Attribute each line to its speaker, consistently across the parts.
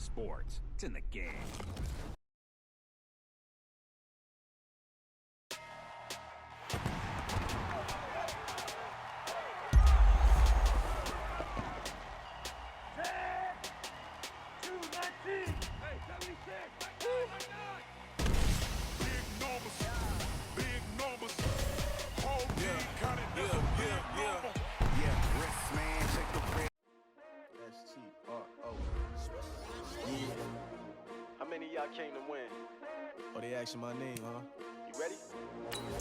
Speaker 1: sports. It's in the game.
Speaker 2: How many of y'all came to win?
Speaker 3: Oh, they asking my name, huh?
Speaker 2: You ready?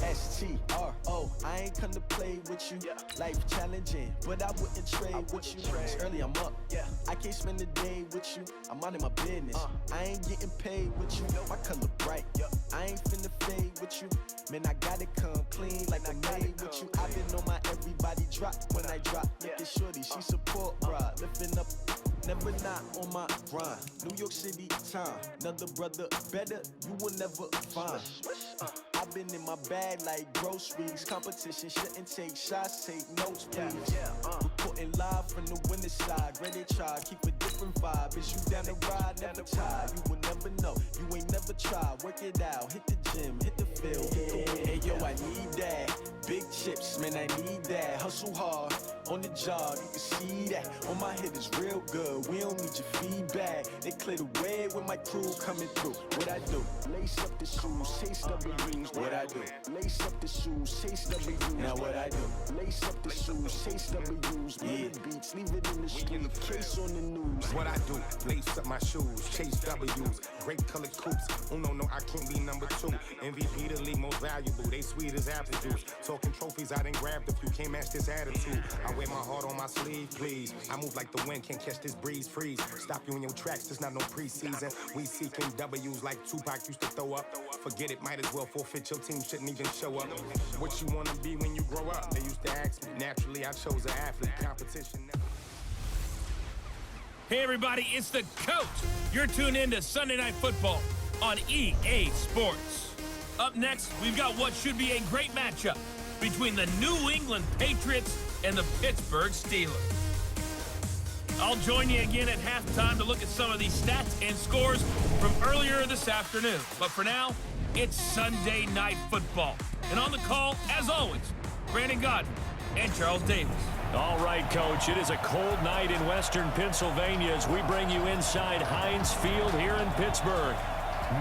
Speaker 3: S-T-R-O, I ain't come to play with you.
Speaker 2: Yeah.
Speaker 3: Life challenging, but I wouldn't trade with you. It's early, I'm up.
Speaker 2: Yeah.
Speaker 3: I can't spend the day with you. I'm minding my business. I ain't getting paid with you. My color bright. I ain't finna fade with you. Man, I gotta come clean like I'm made with you. I've been on my everybody drop when I drop. Look at shorty, she support, bruh. Lifting up. Never not on my grind. New York City time. Another brother better, you will never find. I've been in my bag like groceries. Competition shouldn't take shots, take notes, please. Reporting live from the winning side. Ready to try, keep a different vibe. Is you down the ride, never tired. You will never know, you ain't never tried. Work it out, hit the gym, hit the field, hit the win. Hey yo, I need that. Big chips, man, I need that. Hustle hard, on the job, you can see that. On my head is real good, we don't need your feedback. They clear the way with my crew coming through. What I do? Lace up the shoes, chase W's. What I do? Lace up the shoes, chase W's. Now what I do? Lace up the shoes, chase W's. Minute beats, leave it in the street, case on the news.
Speaker 4: What I do? Lace up my shoes, chase W's. Great colored coops. Oh no, I can't be number 2. MVP the league most valuable. They sweet as apple juice. Talking trophies, I didn't grab the few. Can't match this attitude. I wear my heart on my sleeve, please. I move like the wind, can't catch this breeze, freeze. Stop you in your tracks, there's not no preseason. We seeking W's like Tupac used to throw up. Forget it, might as well forfeit. Your team shouldn't even show up. What you wanna be when you grow up? They used to ask me. Naturally, I chose an athlete. Competition never.
Speaker 5: Hey everybody, it's the coach. You're tuned in to Sunday Night Football on EA Sports. Up next, we've got what should be a great matchup between the New England Patriots and the Pittsburgh Steelers. I'll join you again at halftime to look at some of these stats and scores from earlier this afternoon. But for now, it's Sunday Night Football. And on the call, as always, Brandon Godden and Charles Davis.
Speaker 6: All right, Coach, it is a cold night in western Pennsylvania as we bring you inside Heinz Field here in Pittsburgh.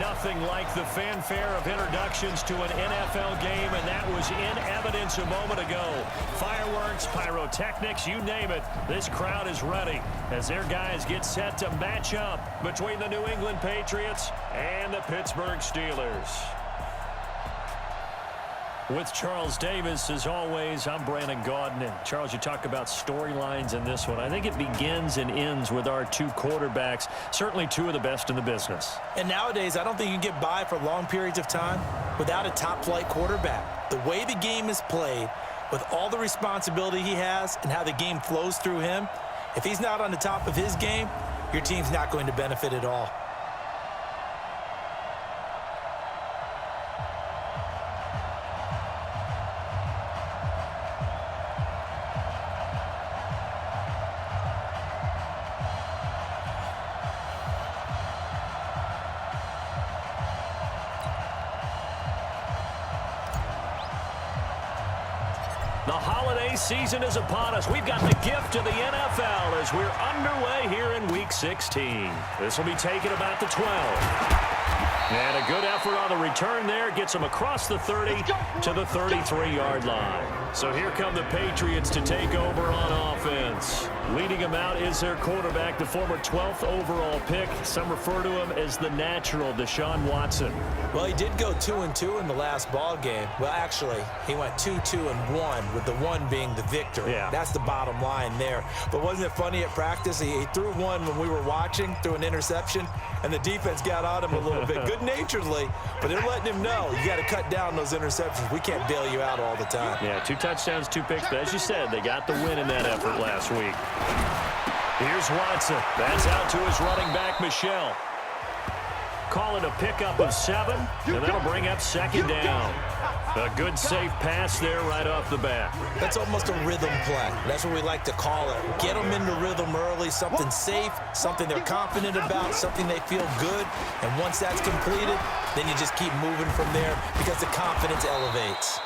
Speaker 6: Nothing like the fanfare of introductions to an NFL game, and that was in evidence a moment ago. Fireworks, pyrotechnics, you name it. This crowd is ready as their guys get set to match up between the New England Patriots and the Pittsburgh Steelers. With Charles Davis, as always, I'm Brandon Godden. And Charles, you talk about storylines in this one. I think it begins and ends with our two quarterbacks, certainly two of the best in the business.
Speaker 7: And nowadays, I don't think you can get by for long periods of time without a top-flight quarterback. The way the game is played, with all the responsibility he has and how the game flows through him, if he's not on the top of his game, your team's not going to benefit at all.
Speaker 6: The holiday season is upon us. We've got the gift of the NFL as we're underway here in Week 16. This will be taken about the 12. And a good effort on the return there gets them across the 30 to the 33-yard line. So here come the Patriots to take over on offense. Leading them out is their quarterback, the former 12th overall pick. Some refer to him as the natural, Deshaun Watson.
Speaker 7: Well, he did go 2-2 in the last ball game. Well, actually, he went 2-2-1, with the one being the victory.
Speaker 6: Yeah.
Speaker 7: That's the bottom line there. But wasn't it funny at practice? He threw one when we were watching, threw an interception, and the defense got on him a little bit, good-naturedly. But they're letting him know, you got to cut down those interceptions. We can't bail you out all the time.
Speaker 6: Yeah, 2 touchdowns, 2 picks. But as you said, they got the win in that effort last week. Here's Watson. That's out to his running back, Michel. Call it a pickup of 7, and that'll bring up second down. A good safe pass there right off the bat.
Speaker 7: That's almost a rhythm play. That's what we like to call it. Get them into rhythm early, something safe, something they're confident about, something they feel good. And once that's completed, then you just keep moving from there because the confidence elevates.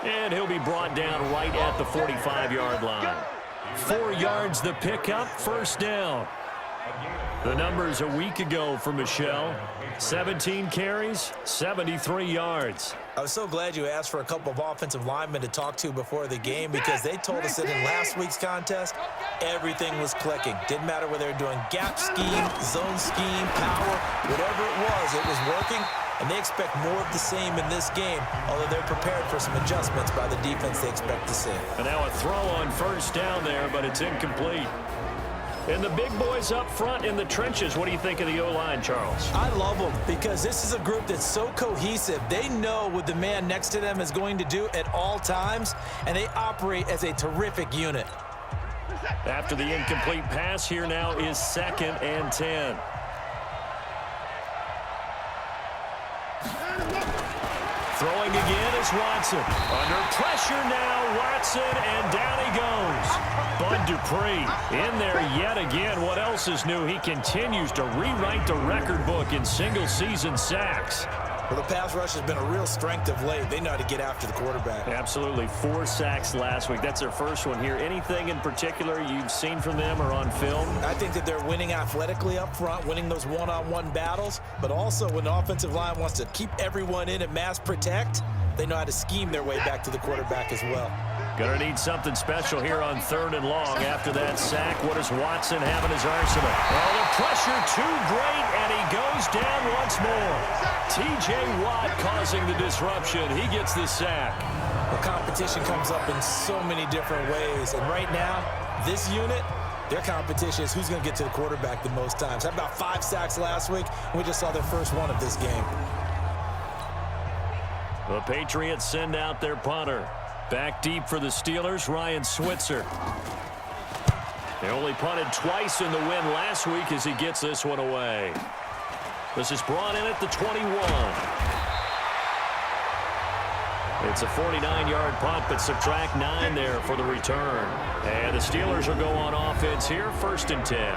Speaker 6: And he'll be brought down right at the 45-yard line. 4 yards the pickup, first down. The numbers a week ago for Michelle. 17 carries, 73 yards.
Speaker 7: I was so glad you asked for a couple of offensive linemen to talk to before the game because they told us that in last week's contest, everything was clicking. Didn't matter whether they were doing gap scheme, zone scheme, power, whatever it was working. And they expect more of the same in this game, although they're prepared for some adjustments by the defense they expect to see.
Speaker 6: And now a throw on first down there, but it's incomplete. And the big boys up front in the trenches, what do you think of the O-line, Charles?
Speaker 7: I love them because this is a group that's so cohesive. They know what the man next to them is going to do at all times, and they operate as a terrific unit.
Speaker 6: After the incomplete pass, here now is 2nd and 10. Throwing again is Watson. Under pressure now, Watson, and down he goes. Bud Dupree in there yet again. What else is new? He continues to rewrite the record book in single-season sacks.
Speaker 7: Well, the pass rush has been a real strength of late. They know how to get after the quarterback.
Speaker 6: Absolutely. 4 sacks last week. That's their first one here. Anything in particular you've seen from them or on film?
Speaker 7: I think that they're winning athletically up front, winning those one-on-one battles, but also when the offensive line wants to keep everyone in and mass protect, they know how to scheme their way back to the quarterback as well.
Speaker 6: Gonna need something special here on 3rd and long. After that sack, what does Watson have in his arsenal? Well, the pressure too great, and he goes down once more. T.J. Watt causing the disruption. He gets the sack.
Speaker 7: Well, competition comes up in so many different ways, and right now, this unit, their competition is who's going to get to the quarterback the most times. Had about 5 sacks last week, and we just saw their first one of this game.
Speaker 6: The Patriots send out their punter. Back deep for the Steelers, Ryan Switzer. They only punted twice in the win last week as he gets this one away. This is brought in at the 21. It's a 49-yard punt, but subtract 9 there for the return. And the Steelers will go on offense here, 1st and 10.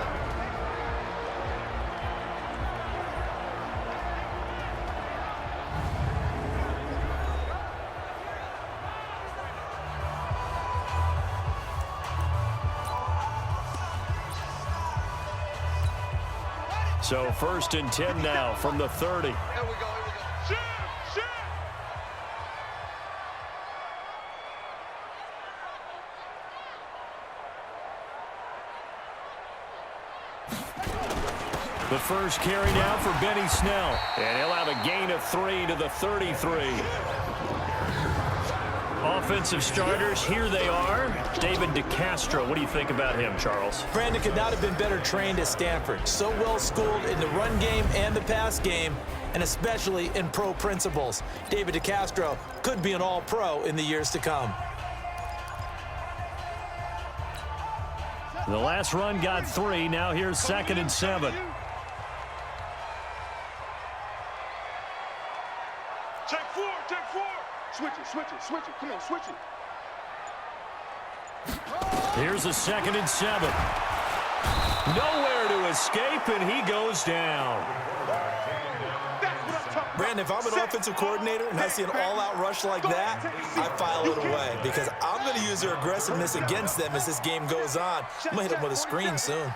Speaker 6: So 1st and 10 now from the 30.
Speaker 2: Here we go. Shoot!
Speaker 6: The first carry now for Benny Snell. And he'll have a gain of 3 to the 33. Offensive starters, here they are. David DeCastro, what do you think about him, Charles?
Speaker 7: Brandon could not have been better trained at Stanford. So well schooled in the run game and the pass game, and especially in pro principles. David DeCastro could be an all-pro in the years to come.
Speaker 6: The last run got 3. Now here's 2nd and 7.
Speaker 2: Check 4. Switch it. Come on, switch it.
Speaker 6: Here's a 2nd and 7. Nowhere to escape, and he goes down.
Speaker 7: Brandon, if I'm an offensive coordinator and I see an all-out rush like that, I file it away because I'm going to use their aggressiveness against them as this game goes on. I'm going to hit them with a screen soon.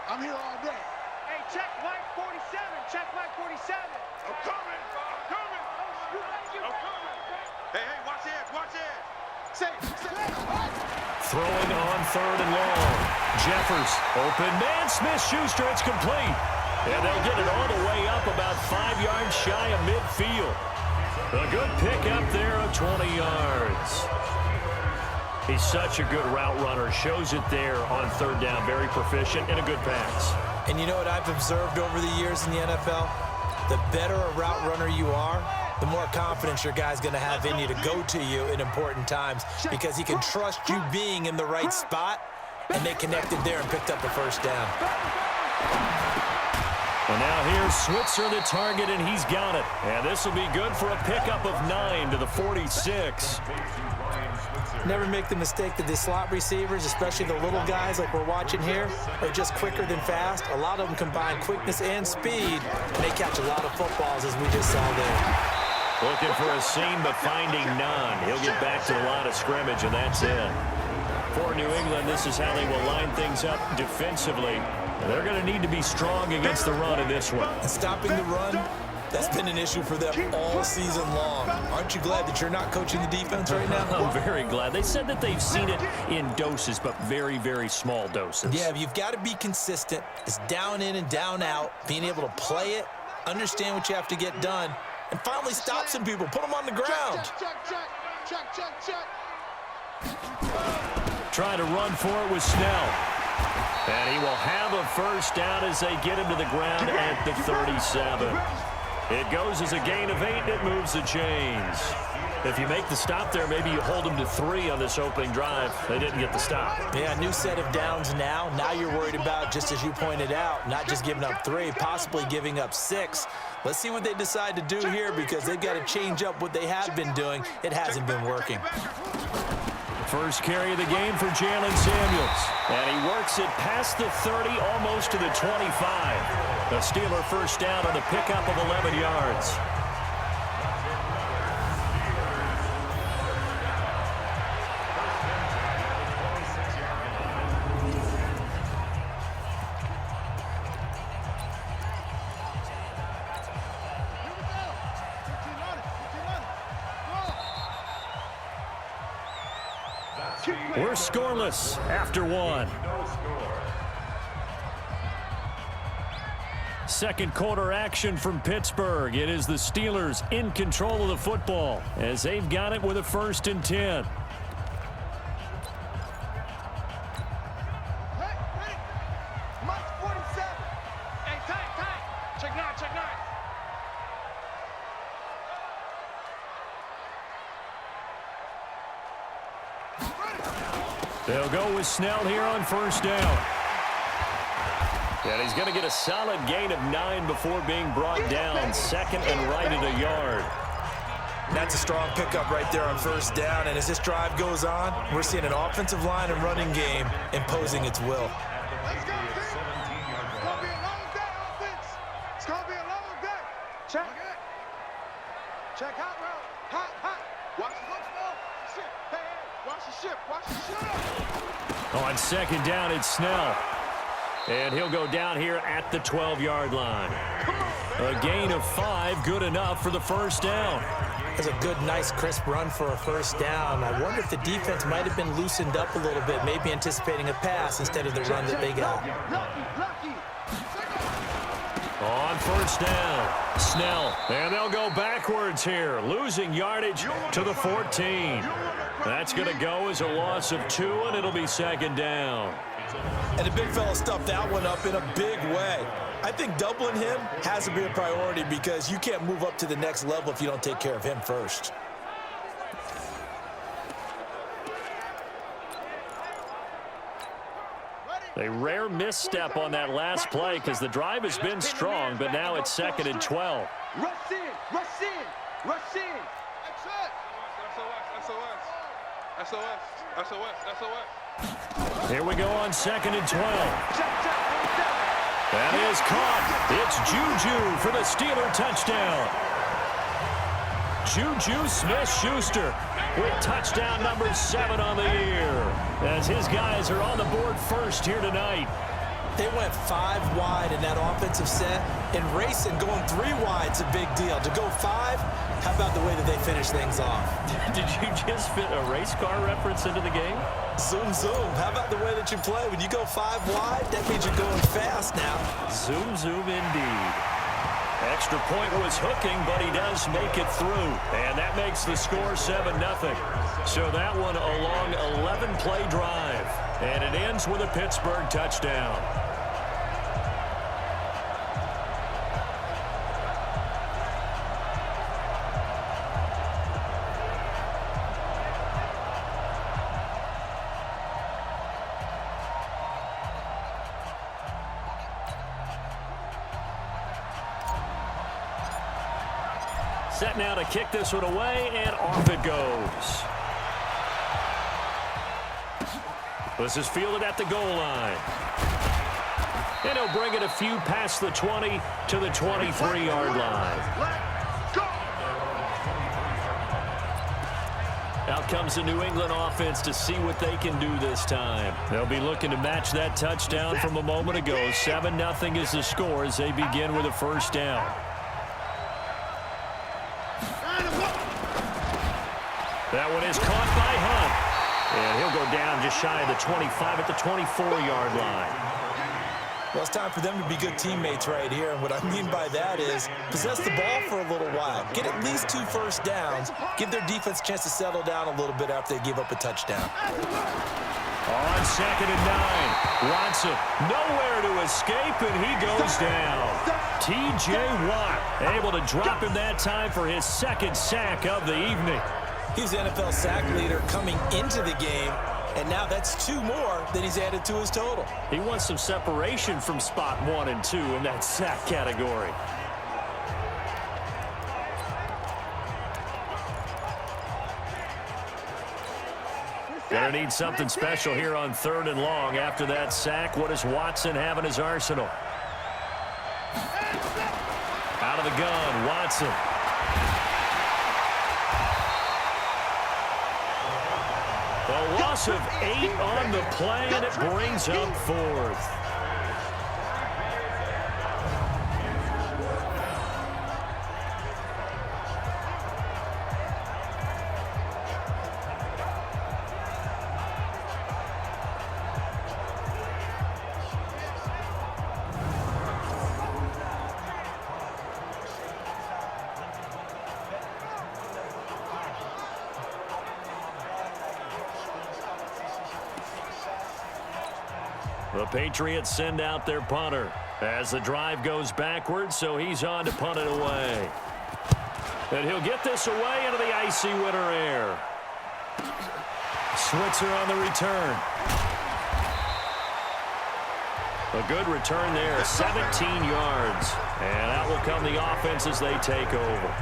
Speaker 2: I'm here all day.
Speaker 1: Hey, check Mike 47. Check Mike 47.
Speaker 2: I'm coming. Hey, watch it. Say.
Speaker 6: Throwing on 3rd and long. Jeffers, open man, Smith-Schuster, it's complete. And they'll get it all the way up about 5 yards shy of midfield. A good pickup there of 20 yards. He's such a good route runner. Shows it there on 3rd down. Very proficient and a good pass.
Speaker 7: And you know what I've observed over the years in the NFL? The better a route runner you are, the more confidence your guy's going to have in you to go to you in important times because he can trust you being in the right spot, and they connected there and picked up a first down.
Speaker 6: And now here's Switzer, the target, and he's got it. And this will be good for a pickup of 9 to the 46.
Speaker 7: Never make the mistake that the slot receivers, especially the little guys like we're watching here, are just quicker than fast. A lot of them combine quickness and speed, and they catch a lot of footballs, as we just saw there.
Speaker 6: Looking for a seam, but finding none. He'll get back to the line of scrimmage, and that's it. For New England, this is how they will line things up defensively. They're going to need to be strong against the run in this one.
Speaker 7: And stopping the run, that's been an issue for them all season long. Aren't you glad that you're not coaching the defense right now?
Speaker 6: I'm very glad. They said that they've seen it in doses, but very, very small doses.
Speaker 7: Yeah, you've got to be consistent. It's down in and down out, being able to play it, understand what you have to get done, and finally stop some people, put them on the ground.
Speaker 6: Trying to run for it with Snell. And he will have a first down as they get him to the ground at the 37. It goes as a gain of 8, and it moves the chains. If you make the stop there, maybe you hold them to 3 on this opening drive. They didn't get the stop.
Speaker 7: Yeah, new set of downs now. Now you're worried about, just as you pointed out, not just giving up 3, possibly giving up 6. Let's see what they decide to do here, because they've got to change up what they have been doing. It hasn't been working.
Speaker 6: First carry of the game for Jalen Samuels. And he works it past the 30, almost to the 25. The Steeler first down on the pickup of 11 yards. We're scoreless after 1. Second quarter action from Pittsburgh. It is the Steelers in control of the football as they've got it with a 1st and 10. They'll go with Snell here on first down. And he's going to get a solid gain of 9 before being brought down. 2nd and right at a yard.
Speaker 7: That's a strong pickup right there on first down. And as this drive goes on, we're seeing an offensive line and running game imposing its will.
Speaker 1: Let's go, team. It's going to be a long day, offense. It's going to be a long day. Check. Check hot route. Hot. Watch the hooks, though. Shit. Hey, watch the ship. Watch the ship.
Speaker 6: On second down, it's Snell. And he'll go down here at the 12-yard line. A gain of 5, good enough for the first down.
Speaker 7: That's a good, nice, crisp run for a first down. I wonder if the defense might have been loosened up a little bit, maybe anticipating a pass instead of the run that they got.
Speaker 6: On first down, Snell. And they'll go backwards here, losing yardage to the 14. That's going to go as a loss of 2, and it'll be second down.
Speaker 7: And the big fella stuffed that one up in a big way. I think doubling him has to be a priority because you can't move up to the next level if you don't take care of him first.
Speaker 6: A rare misstep on that last play because the drive has been strong, but now it's 2nd and 12.
Speaker 1: Rush in. That's it. SOS.
Speaker 6: Here we go on 2nd and 12. That is caught. It's Juju for the Steeler touchdown. Juju Smith-Schuster with touchdown number 7 on the year as his guys are on the board first here tonight.
Speaker 7: They went 5 wide in that offensive set, and racing going 3 wide's a big deal. To go 5, how about the way that they finish things off?
Speaker 6: Did you just fit a race car reference into the game?
Speaker 7: Zoom, zoom. How about the way that you play? When you go 5 wide, that means you're going fast now.
Speaker 6: Zoom, zoom indeed. Extra point was hooking, but he does make it through. And that makes the score 7-0. So that one a long 11-play drive. And it ends with a Pittsburgh touchdown. set now to kick this one away, and off it goes. This is fielded at the goal line. And he'll bring it a few past the 20 to the 23-yard line. Out comes the New England offense to see what they can do this time. They'll be looking to match that touchdown from a moment ago. 7-0 is the score as they begin with a first down. That one is caught by Hunt. And he'll go down just shy of the 25 at the 24-yard line.
Speaker 7: Well, it's time for them to be good teammates right here. And what I mean by that is possess the ball for a little while. Get at least 2 first downs. Give their defense a chance to settle down a little bit after they give up a touchdown.
Speaker 6: On 2nd and 9, Watson nowhere to escape, and he goes down. T.J. Watt able to drop him that time for his 2nd sack of the evening.
Speaker 7: He's the NFL sack leader coming into the game, and now that's 2 more that he's added to his total.
Speaker 6: He wants some separation from spot 1 and 2 in that sack category. Gonna need something special here on 3rd and long after that sack. What does Watson have in his arsenal? Out of the gun, Watson. A loss of 8 on the play, and it brings up 4th. The Patriots send out their punter as the drive goes backwards, so he's on to punt it away. And he'll get this away into the icy winter air. Switzer on the return. A good return there, 17 yards. And out will come the offense as they take over.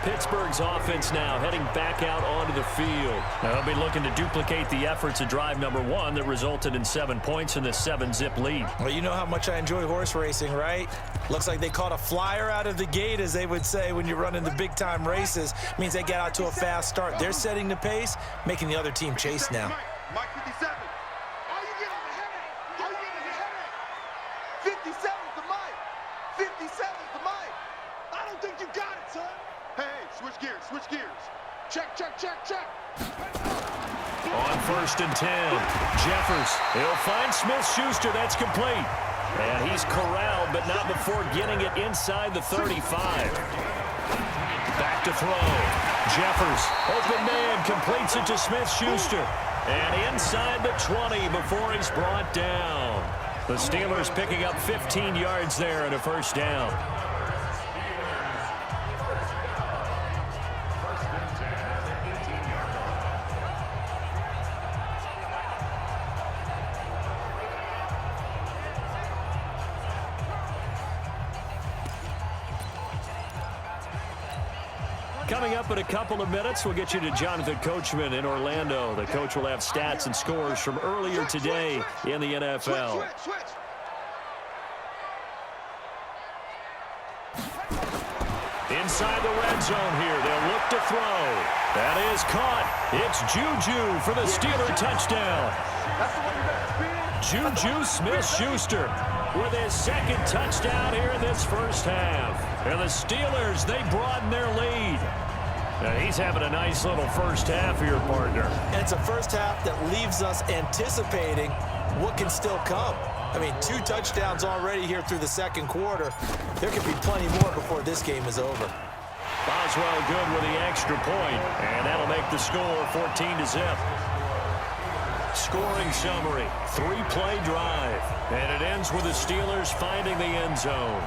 Speaker 6: Pittsburgh's offense now heading back out onto the field. Now they'll be looking to duplicate the efforts of drive number 1 that resulted in 7 points in the 7-zip lead.
Speaker 7: Well, you know how much I enjoy horse racing, right? Looks like they caught a flyer out of the gate, as they would say when you're running the big-time races. Means they get out to a fast start. They're setting the pace, making the other team chase now.
Speaker 1: Mike 57. Are you getting the headache? Are you getting the headache? 57's the mic. 57's the mic. I don't think you got it, son. Hey, switch gears, switch gears. Check, check, check, check.
Speaker 6: On 1st and 10, Jeffers. He'll find Smith-Schuster. That's complete. And he's corralled, but not before getting it inside the 35. Back to throw. Jeffers, open man, completes it to Smith-Schuster. And inside the 20 before he's brought down. The Steelers picking up 15 yards there and a first down. Coming up in a couple of minutes, we'll get you to Jonathan Coachman in Orlando. The coach will have stats and scores from earlier today in the NFL. Inside the red zone here, they'll look to throw. That is caught. It's Juju for the Steeler touchdown. Juju Smith-Schuster with his 2nd touchdown here in this first half. And the Steelers, they broaden their lead. Now he's having a nice little first half here, partner.
Speaker 7: And it's a first half that leaves us anticipating what can still come. I mean, 2 touchdowns already here through the 2nd quarter. There could be plenty more before this game is over.
Speaker 6: Boswell good with the extra point, and that'll make the score 14-0. Scoring summary, 3-play drive, and it ends with the Steelers finding the end zone.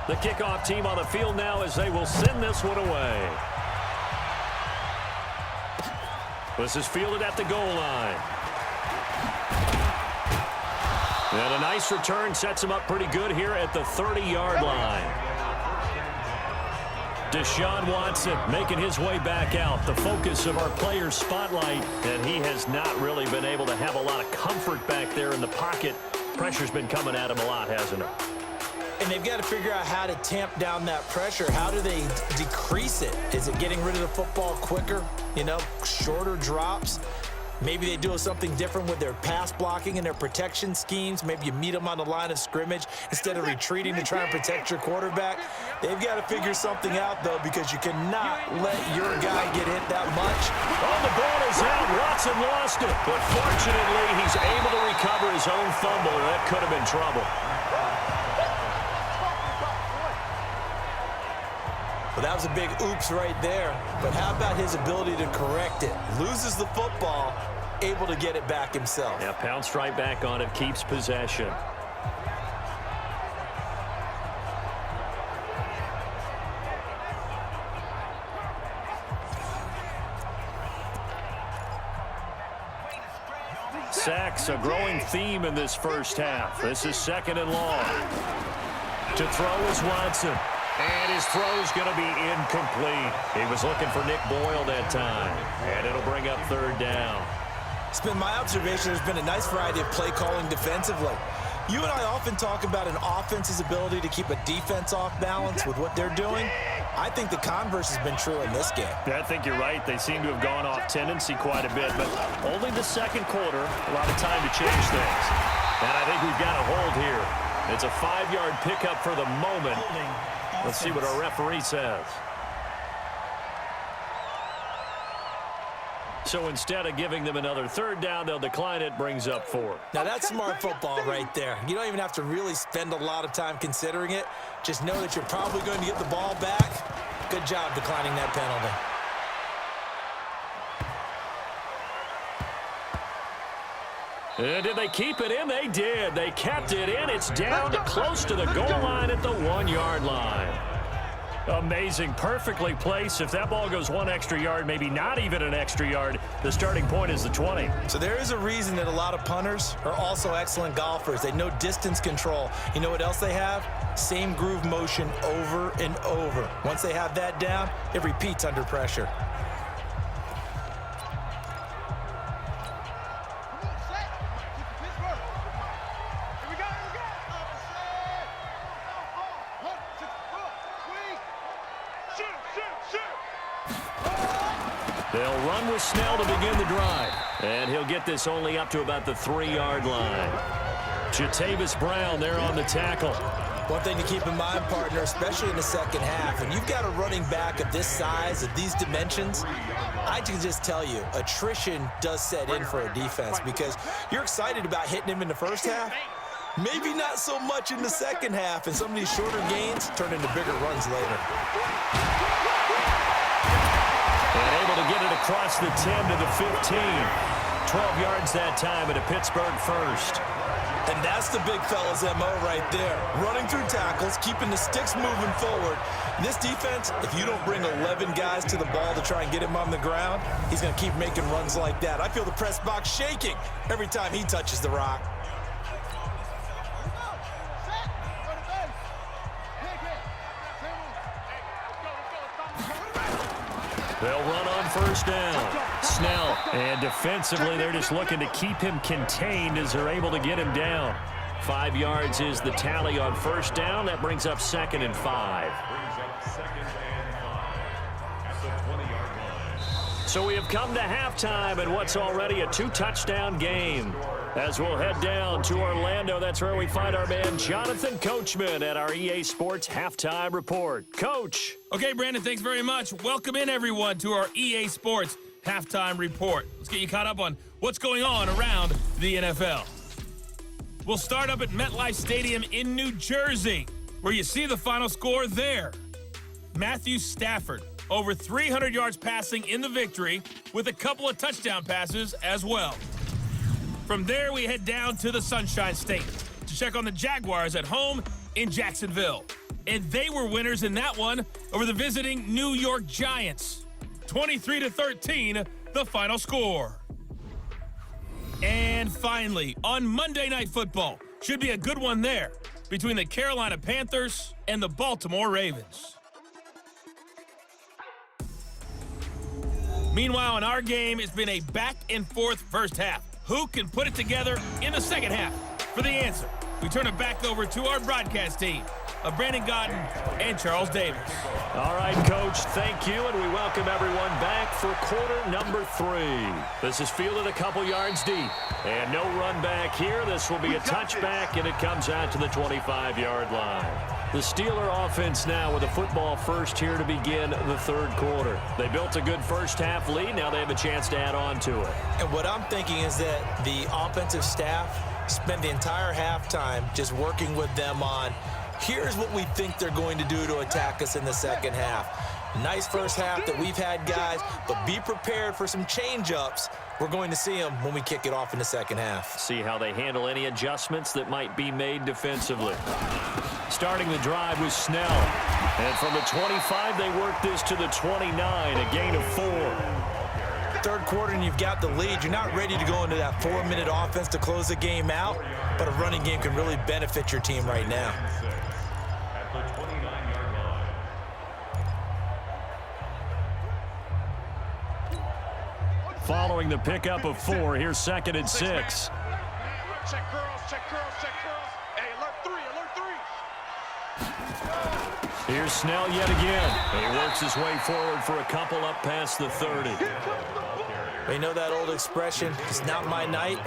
Speaker 6: The kickoff team on the field now as they will send this one away. This is fielded at the goal line. And a nice return sets him up pretty good here at the 30-yard line. Deshaun Watson making his way back out, the focus of our player's spotlight, and he has not really been able to have a lot of comfort back there in the pocket. Pressure's been coming at him a lot, hasn't it?
Speaker 7: And they've got to figure out how to tamp down that pressure. How do they decrease it? Is it getting rid of the football quicker? Shorter drops? Maybe they do something different with their pass blocking and their protection schemes. Maybe you meet them on the line of scrimmage instead of retreating to try and protect your quarterback. They've got to figure something out, though, because you cannot let your guy get hit that much.
Speaker 6: Oh, the ball is out. Watson lost it. But fortunately, he's able to recover his own fumble, or that could have been trouble.
Speaker 7: Well, that was a big oops right there. But how about his ability to correct it? Loses the football, able to get it back himself.
Speaker 6: Yeah, pounced right back on it, keeps possession. Sacks, a growing theme in this first half. This is 2nd and long. To throw is Watson. And his throw's going to be incomplete. He was looking for Nick Boyle that time. And it'll bring up 3rd down.
Speaker 7: It's been my observation there's been a nice variety of play calling defensively. You and I often talk about an offense's ability to keep a defense off balance with what they're doing. I think the converse has been true in this game.
Speaker 6: I think you're right. They seem to have gone off tendency quite a bit, but only the 2nd quarter, a lot of time to change things. And I think we've got a hold here. It's a 5-yard pickup for the moment. Let's see what our referee says. So instead of giving them another 3rd down, they'll decline it, brings up 4.
Speaker 7: Now that's smart football right there. You don't even have to really spend a lot of time considering it. Just know that you're probably going to get the ball back. Good job declining that penalty.
Speaker 6: And did they keep it in? They did. They kept it in. It's down close to the goal line at the 1-yard line. Amazing. Perfectly placed. If that ball goes 1 extra yard, maybe not even an extra yard, the starting point is the 20.
Speaker 7: So there is a reason that a lot of punters are also excellent golfers. They know distance control. You know what else they have? Same groove motion over and over. Once they have that down, it repeats under pressure.
Speaker 6: They'll run with Snell to begin the drive. And he'll get this only up to about the 3-yard line. Jatavis Brown there on the tackle.
Speaker 7: One thing to keep in mind, partner, especially in the second half, when you've got a running back of this size, of these dimensions, I can just tell you, attrition does set in for a defense because you're excited about hitting him in the first half. Maybe not so much in the second half, and some of these shorter gains turn into bigger runs later.
Speaker 6: And able to get it across the 10 to the 15. 12 yards that time and a Pittsburgh first.
Speaker 7: And that's the big fella's MO right there. Running through tackles, keeping the sticks moving forward. This defense, if you don't bring 11 guys to the ball to try and get him on the ground, he's going to keep making runs like that. I feel the press box shaking every time he touches the rock.
Speaker 6: They'll run on first down. Snell, and defensively, they're just looking to keep him contained as they're able to get him down. 5 yards is the tally on first down. That brings up 2nd and 5. So we have come to halftime in what's already a 2-touchdown game. As we'll head down to Orlando, that's where we find our man Jonathan Coachman at our EA Sports Halftime Report. Coach.
Speaker 5: Okay, Brandon, thanks very much. Welcome in, everyone, to our EA Sports Halftime Report. Let's get you caught up on what's going on around the NFL. We'll start up at MetLife Stadium in New Jersey, where you see the final score there. Matthew Stafford, over 300 yards passing in the victory, with a couple of touchdown passes as well. From there, we head down to the Sunshine State to check on the Jaguars at home in Jacksonville. And they were winners in that one over the visiting New York Giants. 23-13, the final score. And finally, on Monday Night Football, should be a good one there, between the Carolina Panthers and the Baltimore Ravens. Meanwhile, in our game, it's been a back-and-forth first half. Who can put it together in the second half? For the answer, we turn it back over to our broadcast team of Brandon Godden and Charles Davis.
Speaker 6: All right, Coach, thank you, and we welcome everyone back for quarter number 3. This is fielded a couple yards deep, and no run back here. This will be a touchback, and it comes out to the 25-yard line. The Steeler offense now with a football first here to begin the third quarter. They built a good first half lead. Now they have a chance to add on to it.
Speaker 7: And what I'm thinking is that the offensive staff spent the entire halftime just working with them on, here's what we think they're going to do to attack us in the second half. Nice first half that we've had, guys, but be prepared for some change-ups. We're going to see them when we kick it off in the second half.
Speaker 6: See how they handle any adjustments that might be made defensively. Starting the drive was Snell. And from the 25, they work this to the 29, a gain of 4.
Speaker 7: Third quarter and you've got the lead. You're not ready to go into that 4-minute offense to close the game out, but a running game can really benefit your team right now.
Speaker 6: Following the pickup of 4, here's 2nd and 6.
Speaker 2: Check girls, check girls, check girls. Hey, alert 3, alert 3.
Speaker 6: Here's Snell yet again. He works his way forward for a couple up past the 30.
Speaker 7: You know that old expression, it's not my night?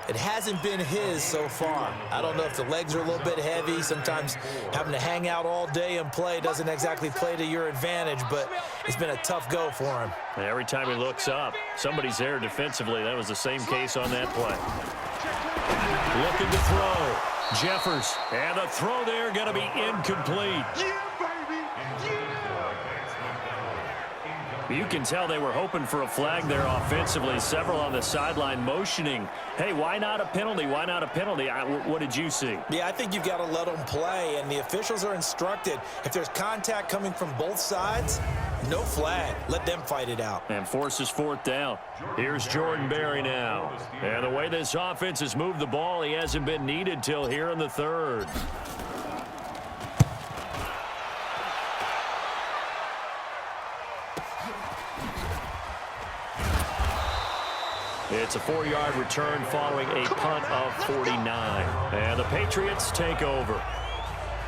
Speaker 7: It hasn't been his so far. I don't know if the legs are a little bit heavy. Sometimes having to hang out all day and play doesn't exactly play to your advantage, but it's been a tough go for him.
Speaker 6: And every time he looks up, somebody's there defensively. That was the same case on that play. Looking to throw. Jeffers. And the throw there going to be incomplete. You can tell they were hoping for a flag there offensively. Several on the sideline motioning, hey, why not a penalty? Why not a penalty? What did you see?
Speaker 7: Yeah, I think you've got to let them play, and the officials are instructed. If there's contact coming from both sides, no flag. Let them fight it out.
Speaker 6: And forces 4th down. Here's Jordan Berry now. And the way this offense has moved the ball, he hasn't been needed till here in the 3rd. It's a 4-yard return following a punt of 49. And the Patriots take over.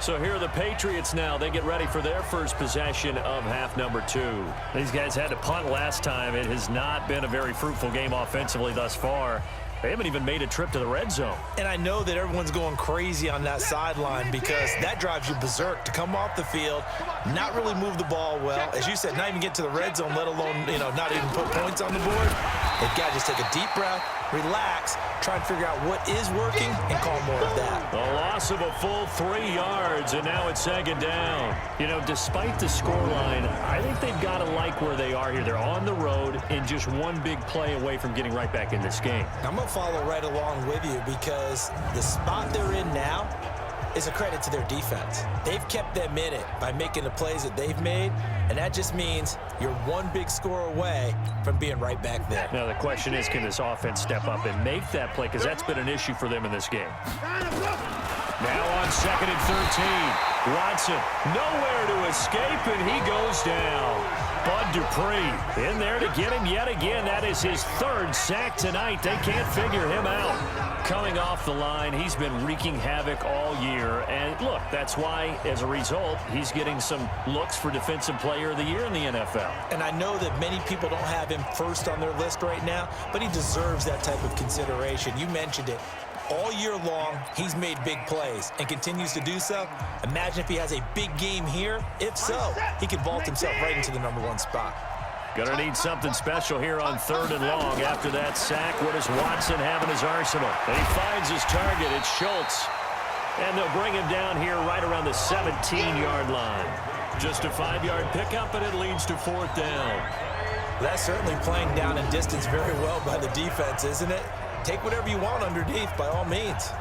Speaker 6: So here are the Patriots now. They get ready for their first possession of half number 2. These guys had to punt last time. It has not been a very fruitful game offensively thus far. They haven't even made a trip to the red zone.
Speaker 7: And I know that everyone's going crazy on that sideline because that drives you berserk to come off the field, not really move the ball well. As you said, not even get to the red zone, let alone, not even put points on the board. They've got to just take a deep breath, relax, try and figure out what is working, and call more of that.
Speaker 6: A loss of a full 3 yards, and now it's 2nd down. Despite the scoreline, I think they've got to like where they are here. They're on the road and just one big play away from getting right back in this game.
Speaker 7: I'm going to follow right along with you because the spot they're in now is a credit to their defense. They've kept them in it by making the plays that they've made, and that just means you're one big score away from being right back there.
Speaker 6: Now the question is, can this offense step up and make that play? Because that's been an issue for them in this game. Now on 2nd and 13. Watson nowhere to escape, and he goes down. Bud Dupree in there to get him yet again. That is his 3rd sack tonight. They can't figure him out. Coming off the line, he's been wreaking havoc all year. And look, that's why, as a result, he's getting some looks for Defensive Player of the Year in the NFL.
Speaker 7: And I know that many people don't have him first on their list right now, but he deserves that type of consideration. You mentioned it. All year long, he's made big plays and continues to do so. Imagine if he has a big game here. If so, he could vault himself right into the number 1 spot.
Speaker 6: Gonna need something special here on 3rd and long. After that sack, what does Watson have in his arsenal? And he finds his target. It's Schultz. And they'll bring him down here right around the 17-yard line. Just a 5-yard pickup, and it leads to 4th down.
Speaker 7: That's certainly playing down and distance very well by the defense, isn't it? Take whatever you want underneath, by all means.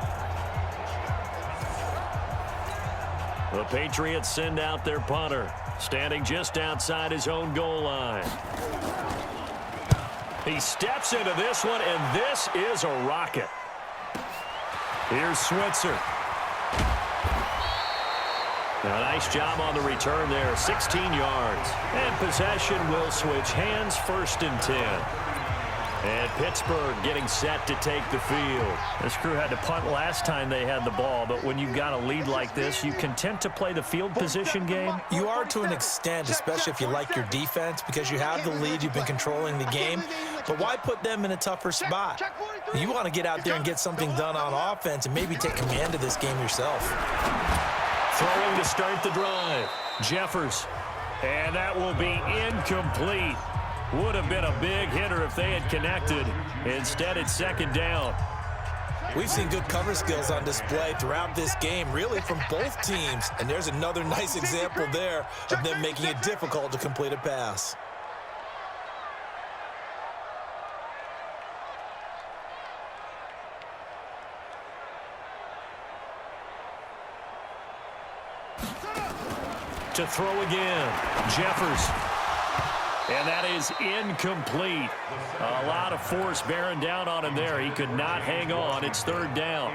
Speaker 6: The Patriots send out their punter, standing just outside his own goal line. He steps into this one, and this is a rocket. Here's Switzer. A nice job on the return there, 16 yards. And possession will switch hands, 1st and 10. And Pittsburgh getting set to take the field.
Speaker 5: This crew had to punt last time they had the ball, but when you've got a lead like this, you content to play the field position game?
Speaker 7: You are to an extent, especially if you like your defense, because you have the lead, you've been controlling the game. But why put them in a tougher spot? You want to get out there and get something done on offense and maybe take command of this game yourself.
Speaker 6: Throwing to start the drive. Jeffers.
Speaker 5: And that will be incomplete. Would have been a big hitter if they had connected. Instead, it's 2nd down.
Speaker 7: We've seen good cover skills on display throughout this game, really from both teams. And there's another nice example there of them making it difficult to complete a pass.
Speaker 6: To throw again. Jeffers. And that is incomplete. A lot of force bearing down on him there. He could not hang on. It's 3rd down.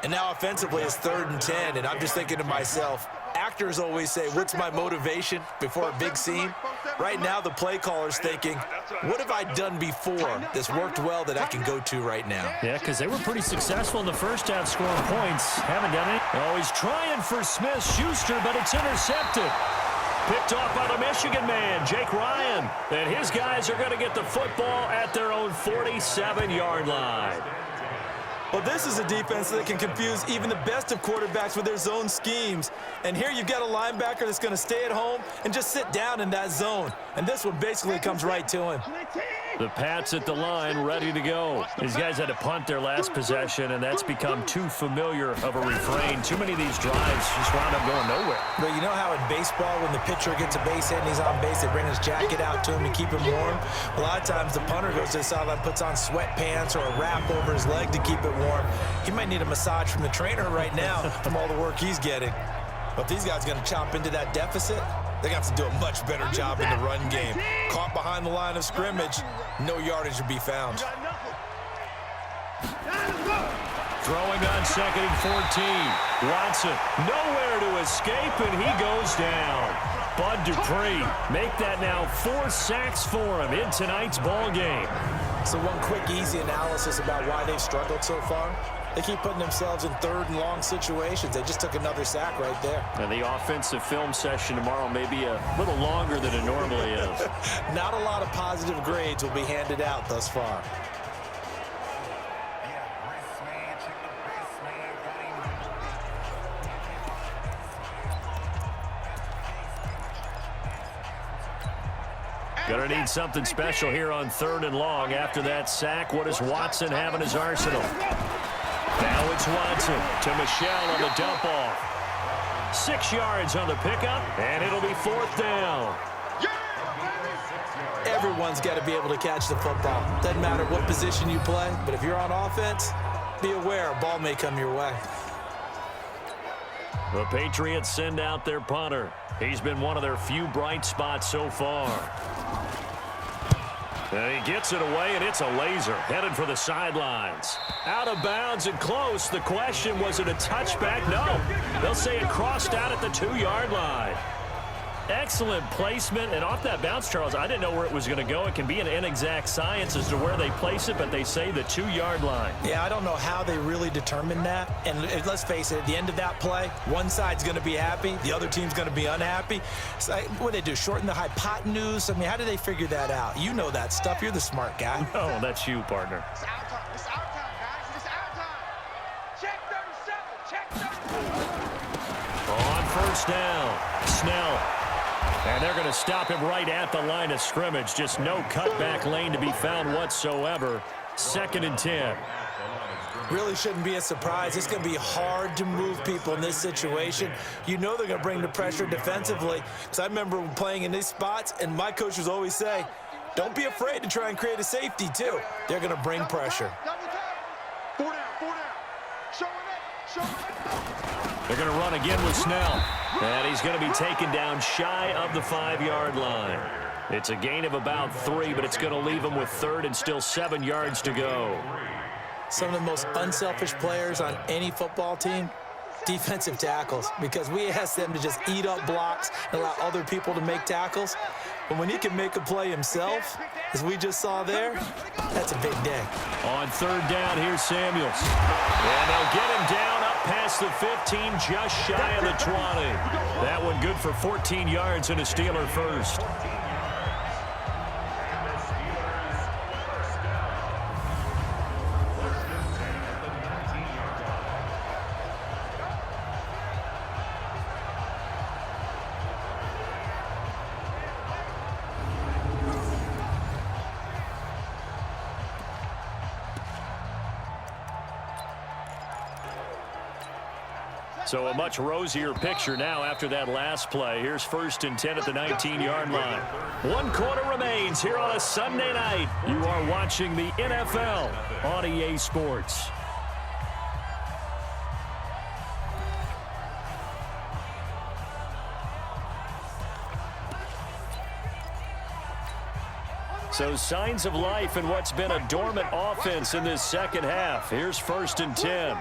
Speaker 7: And now offensively it's 3rd and 10. And I'm just thinking to myself, actors always say, what's my motivation before a big scene? Right now the play caller's thinking, what have I done before that's worked well that I can go to right now?
Speaker 5: Yeah, because they were pretty successful in the first half scoring points. Haven't done it.
Speaker 6: Oh, he's trying for Smith-Schuster, but it's intercepted. Picked off by the Michigan man, Jake Ryan. And his guys are going to get the football at their own 47-yard line.
Speaker 7: Well, this is a defense that can confuse even the best of quarterbacks with their zone schemes. And here you've got a linebacker that's going to stay at home and just sit down in that zone. And this one basically comes right to him.
Speaker 6: The Pats at the line, ready to go.
Speaker 5: These guys had to punt their last possession, and that's become too familiar of a refrain. Too many of these drives just wound up going nowhere.
Speaker 7: But you know how in baseball, when the pitcher gets a base hit and he's on base, they bring his jacket out to him to keep him warm? A lot of times the punter goes to the sideline, puts on sweatpants or a wrap over his leg to keep it warm. He might need a massage from the trainer right now from all the work he's getting. But if these guys are going to chop into that deficit, they got to do a much better job in the run game. Caught behind the line of scrimmage, no yardage to be found.
Speaker 6: Throwing on 2nd and 14. Watson nowhere to escape, and he goes down. Bud Dupree make that now 4 sacks for him in tonight's ball game.
Speaker 7: So one quick, easy analysis about why they've struggled so far. They keep putting themselves in 3rd and long situations. They just took another sack right there.
Speaker 6: And the offensive film session tomorrow may be a little longer than it normally is.
Speaker 7: Not a lot of positive grades will be handed out thus far.
Speaker 6: Gonna need something special here on 3rd and long. After that sack, what does Watson have in his arsenal? Now it's Watson to Michelle on the dump off. 6 yards on the pickup, and it'll be 4th down.
Speaker 7: Everyone's got to be able to catch the football. Doesn't matter what position you play, but if you're on offense, be aware a ball may come your way.
Speaker 6: The Patriots send out their punter. He's been one of their few bright spots so far. And he gets it away, and it's a laser headed for the sidelines. Out of bounds and close. The question, was it a touchback? No. They'll say it crossed out at the 2-yard line.
Speaker 5: Excellent placement, and off that bounce, Charles, I didn't know where it was going to go. It can be an inexact science as to where they place it, but they say the 2-yard line.
Speaker 7: Yeah, I don't know how they really determined that. And let's face it, at the end of that play, one side's going to be happy, the other team's going to be unhappy. So, what do they do, shorten the hypotenuse? I mean, how do they figure that out? You know that stuff. You're the smart guy.
Speaker 5: Oh, that's you, partner.
Speaker 1: It's our time. It's our time, guys. It's our time. Check 37. Check 37.
Speaker 6: On 1st down, Snell. And they're going to stop him right at the line of scrimmage. Just no cutback lane to be found whatsoever. 2nd and 10.
Speaker 7: Really shouldn't be a surprise. It's going to be hard to move people in this situation. You know they're going to bring the pressure defensively. Because I remember playing in these spots, and my coaches always say, don't be afraid to try and create a safety, too. They're going to bring pressure.
Speaker 1: Four down. Show it.
Speaker 6: They're going to run again with Snell. And he's going to be taken down shy of the 5-yard line. It's a gain of about 3, but it's going to leave them with third and still 7 yards to go.
Speaker 7: Some of the most unselfish players on any football team, defensive tackles, because we ask them to just eat up blocks and allow other people to make tackles. But when he can make a play himself, as we just saw there, that's a big day.
Speaker 6: On third down, here's Samuels. And they'll get him down up past the 15, just shy of the 20. That one good for 14 yards and a Steeler first. So a much rosier picture now after that last play. Here's 1st and 10 at the 19-yard line. 1 quarter remains here on a Sunday night. You are watching the NFL on EA Sports. So signs of life in what's been a dormant offense in this second half. Here's 1st and 10.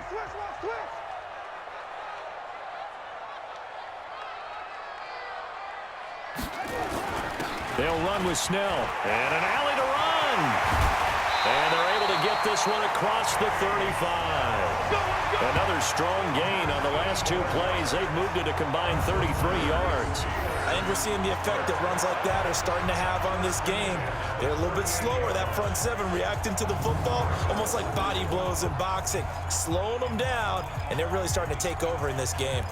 Speaker 6: They'll run with Snell. And an alley to run. And they're able to get this one across the 35. Another strong gain on the last 2 plays. They've moved it a combined 33 yards.
Speaker 7: I think we're seeing the effect that runs like that are starting to have on this game. They're a little bit slower, that front 7 reacting to the football, almost like body blows in boxing, slowing them down, and they're really starting to take over in this game.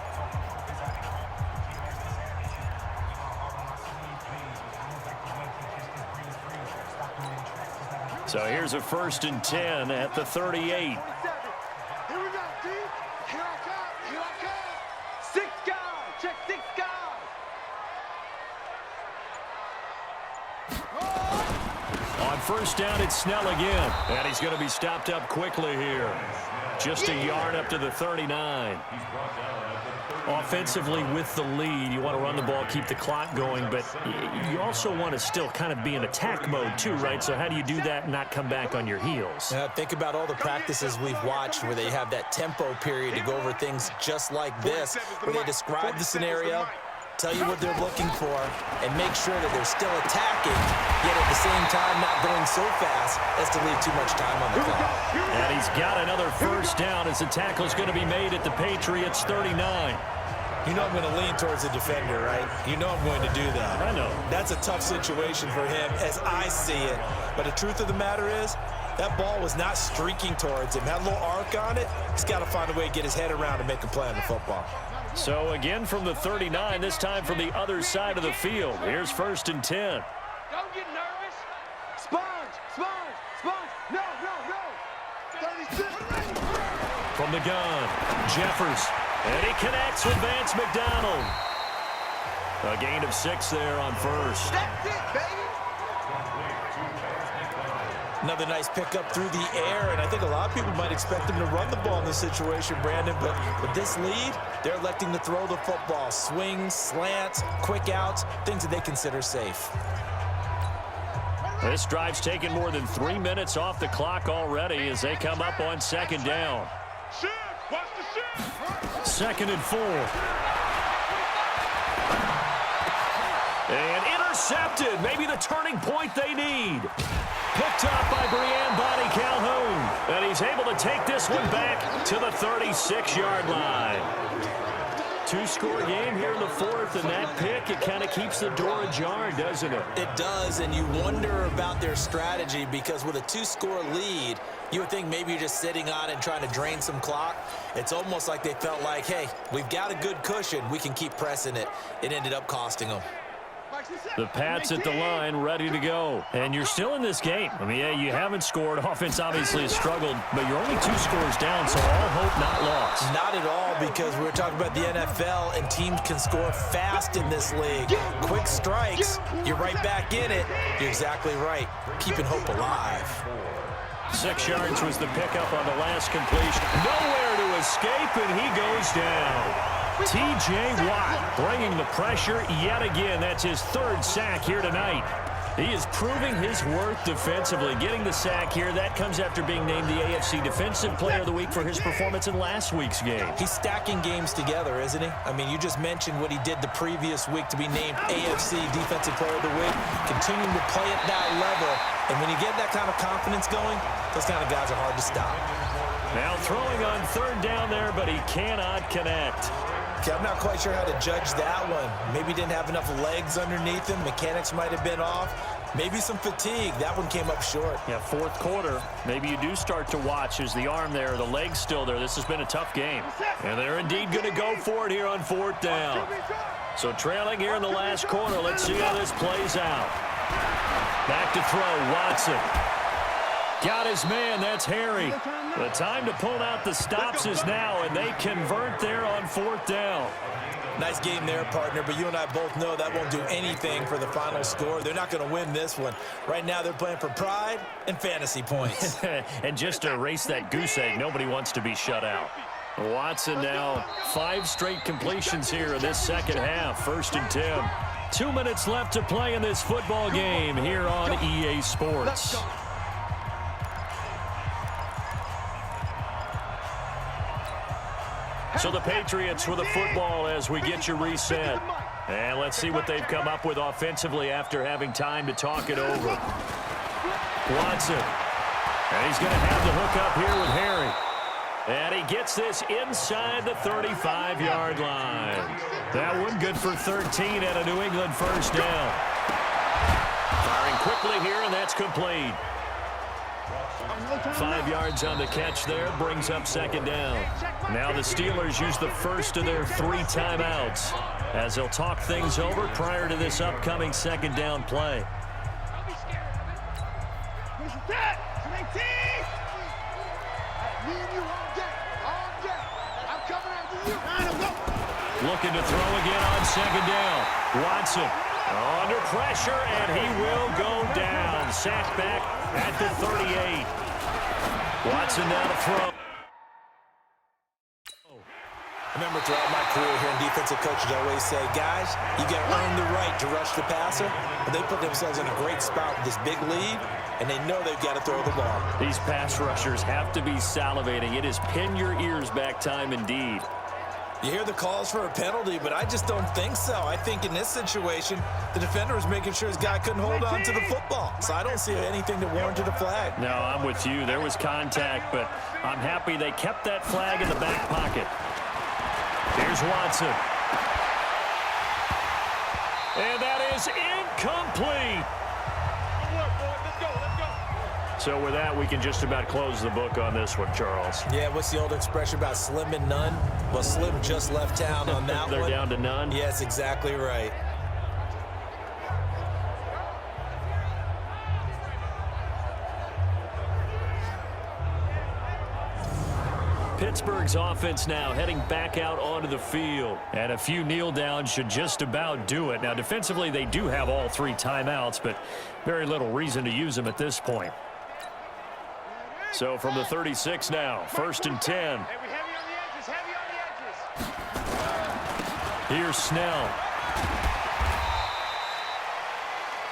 Speaker 6: So here's a 1st and 10 at the 38.
Speaker 1: Here we go, D. Here I come. 6 guys. Check 6 guys.
Speaker 6: On 1st down, it's Snell again. And he's going to be stopped up quickly here. Just a yard up to the 39. Offensively with the lead, you want to run the ball, keep the clock going, but you also want to still kind of be in attack mode too, right? So how do you do that and not come back on your heels?
Speaker 7: Think about all the practices we've watched where they have that tempo period to go over things just like this, where they describe the scenario, tell you what they're looking for, and make sure that they're still attacking, yet at the same time not going so fast as to leave too much time on the clock.
Speaker 6: And he's got another 1st down as the tackle's going to be made at the Patriots 39.
Speaker 7: You know I'm going to lean towards the defender, right? You know I'm going to do that.
Speaker 6: I know.
Speaker 7: That's a tough situation for him as I see it. But the truth of the matter is, that ball was not streaking towards him. Had a little arc on it. He's got to find a way to get his head around and make a play on the football.
Speaker 6: So again from the 39, this time from the other side of the field. Here's 1st and 10.
Speaker 1: Don't get nervous. Sponge, sponge, sponge. No, no, no. 36.
Speaker 6: From the gun, Jeffers. And he connects with Vance McDonald. A gain of 6 there on 1st.
Speaker 1: That's it, baby.
Speaker 7: Another nice pickup through the air, and I think a lot of people might expect them to run the ball in this situation, Brandon, but with this lead, they're electing to throw the football. Swings, slants, quick outs, things that they consider safe.
Speaker 6: This drive's taken more than 3 minutes off the clock already as they come up on 2nd down.
Speaker 2: Shift! Watch the shift!
Speaker 6: 2nd and 4. And intercepted. Maybe the turning point they need. Picked up by Brian Body Calhoun. And he's able to take this one back to the 36-yard line. 2-score game here in the 4th, and that pick, it kind of keeps the door ajar, doesn't it?
Speaker 7: It does, and you wonder about their strategy because with a 2-score lead, you would think maybe you're just sitting on it and trying to drain some clock. It's almost like they felt like, hey, we've got a good cushion. We can keep pressing it. It ended up costing them.
Speaker 6: The Pats at the line, ready to go. And you're still in this game. I mean, yeah, you haven't scored. Offense obviously has struggled, but you're only 2 scores down, so all hope not lost.
Speaker 7: Not at all, because we were talking about the NFL, and teams can score fast in this league. Quick strikes, you're right back in it. You're exactly right. Keeping hope alive.
Speaker 6: 6 yards was the pickup on the last completion. Nowhere to escape, and he goes down. T.J. Watt bringing the pressure yet again. That's his third sack here tonight. He is proving his worth defensively. Getting the sack here, that comes after being named the AFC Defensive Player of the Week for his performance in last week's game.
Speaker 7: He's stacking games together, isn't he? I mean, you just mentioned what he did the previous week to be named AFC Defensive Player of the Week, continuing to play at that level. And when you get that kind of confidence going, those kind of guys are hard to stop.
Speaker 6: Now throwing on third down there, but he cannot connect.
Speaker 7: Okay, I'm not quite sure how to judge that one. Maybe didn't have enough legs underneath him. Mechanics might have been off. Maybe some fatigue. That one came up short.
Speaker 6: Yeah, fourth quarter. Maybe you do start to watch as the arm there, the leg's still there. This has been a tough game. And they're indeed going to go for it here on fourth down. So trailing here in the last quarter. Let's see how this plays out. Back to throw, Watson. Got his man, that's Harry. The time to pull out the stops is now, and they convert there on fourth down.
Speaker 7: Nice game there, partner, but you and I both know that won't do anything for the final score. They're not going to win this one. Right now they're playing for pride and fantasy points.
Speaker 6: And just to erase that goose egg, nobody wants to be shut out. Watson now 5 straight completions here in this second half, 1st and 10. 2 minutes left to play in this football game here on EA Sports. So the Patriots with the football as we get you reset. And let's see what they've come up with offensively after having time to talk it over. Watson. And he's going to have the hook up here with Harry. And he gets this inside the 35-yard line. That one good for 13 at a New England first down. Firing quickly here, and that's complete. 5 yards on the catch there, brings up second down. Now the Steelers use the first of their 3 timeouts as they'll talk things over prior to this upcoming second down play. Looking to throw again on second down. Watson under pressure, and he will go down. Sacked back at the 38. Watson now to throw.
Speaker 7: I remember throughout my career here in defensive coaches, I always say, guys, you got to earn the right to rush the passer. But they put themselves in a great spot with this big lead, and they know they've got to throw the ball.
Speaker 6: These pass rushers have to be salivating. It is pin your ears back time indeed.
Speaker 7: You hear the calls for a penalty, but I just don't think so. I think in this situation, the defender was making sure his guy couldn't hold on to the football. So I don't see anything that warranted a flag.
Speaker 6: No, I'm with you. There was contact, but I'm happy they kept that flag in the back pocket. Here's Watson. And that is incomplete. So with that, we can just about close the book on this one, Charles.
Speaker 7: Yeah, what's the old expression about slim and none? Well, Slim just left town on that
Speaker 6: They're
Speaker 7: one.
Speaker 6: down to none?
Speaker 7: Yes, exactly right.
Speaker 6: Pittsburgh's offense now heading back out onto the field. And a few kneel downs should just about do it. Now, defensively, they do have all 3 timeouts, but very little reason to use them at this point. So from the 36 now, 1st and 10. Here's Snell.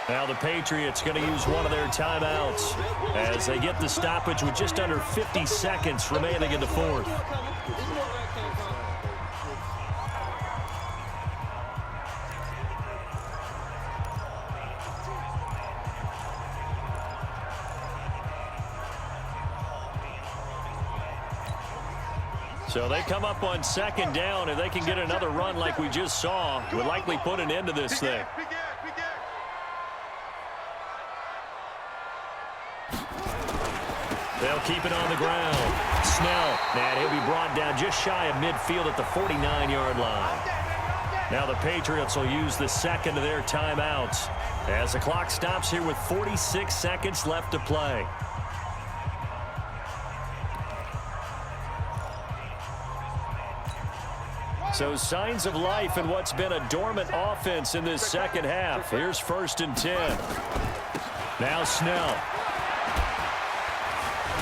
Speaker 6: Now the Patriots going to use one of their timeouts as they get the stoppage with just under 50 seconds remaining in the 4th. So they come up on second down, and they can get another run like we just saw. Would likely put an end to this thing. They'll keep it on the ground. Snell, and he'll be brought down just shy of midfield at the 49-yard line. Now the Patriots will use the second of their timeouts as the clock stops here with 46 seconds left to play. So signs of life in what's been a dormant offense in this second half. Here's 1st and 10. Now Snell.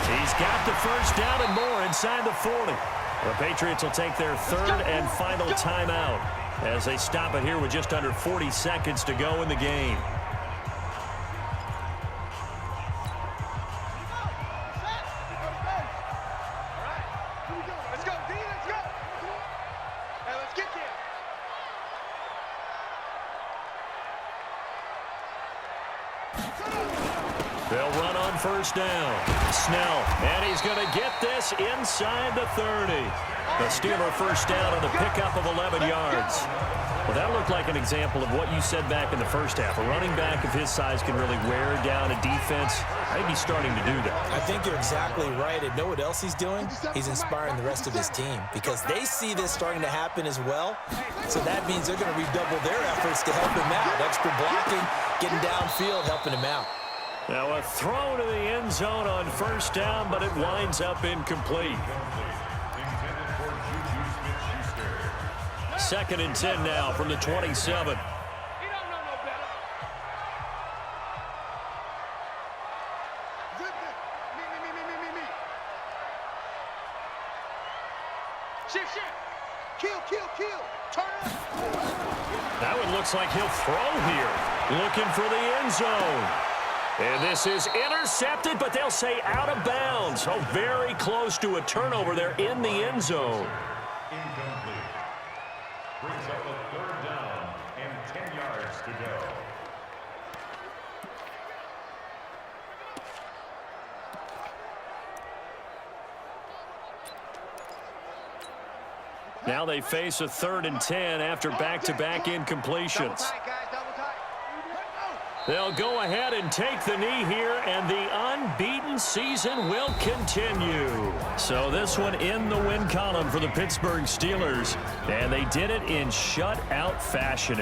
Speaker 6: He's got the first down and more inside the 40. The Patriots will take their third and final timeout as they stop it here with just under 40 seconds to go in the game. They'll run on first down. Snell, and he's going to get this inside the 30. The Steeler first down on the pickup of 11 yards. Well, that looked like an example of what you said back in the first half. A running back of his size can really wear down a defense. I think he's starting to do that. I think you're exactly right. And know what else he's doing? He's inspiring the rest of his team because they see this starting to happen as well. So that means they're going to redouble their efforts to help him out. Extra blocking, getting downfield, helping him out. Now a throw to the end zone on first down, but it winds up incomplete. 2nd and 10 now from the 27.
Speaker 1: He don't know no better. Me. Shift. Kill. Turn it.
Speaker 6: That one looks like he'll throw here. Looking for the end zone. And this is intercepted, but they'll say out of bounds. Oh, very close to a turnover there in the end zone.
Speaker 8: Incomplete. Brings up a 3rd down and 10 yards to go.
Speaker 6: Now they face a 3rd and 10 after back-to-back incompletions. They'll go ahead and take the knee here, and the unbeaten season will continue. So this one in the win column for the Pittsburgh Steelers, and they did it in shutout fashion.